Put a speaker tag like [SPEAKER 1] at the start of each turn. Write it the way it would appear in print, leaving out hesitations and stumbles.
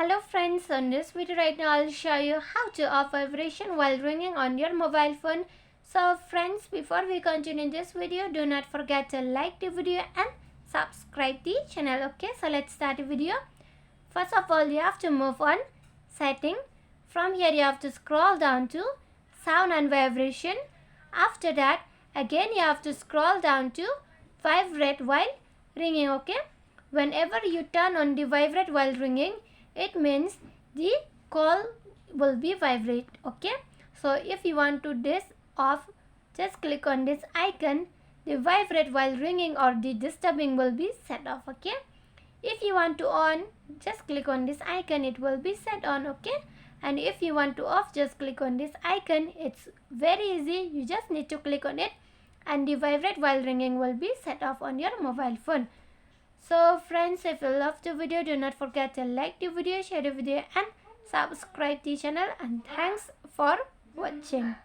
[SPEAKER 1] Hello friends, on this video right now I'll show you how to off vibration while ringing on your mobile phone. So friends, before we continue this video, do not forget to like the video and subscribe the channel. Okay, so let's start the video. First of all, you have to move on setting. From here you have to scroll down to sound and vibration. After that, again you have to scroll down to vibrate while ringing. Okay, whenever you turn on the vibrate while ringing, it means the call will be vibrate. Okay, so if you want to this off, just click on this icon. The vibrate while ringing or the disturbing will be set off. Okay, if you want to on, just click on this icon, it will be set on. Okay, and if you want to off, just click on this icon. It's very easy, you just need to click on it and the vibrate while ringing will be set off on your mobile phone. So friends, if you love the video, do not forget to like the video, share the video and subscribe the channel, and thanks for watching.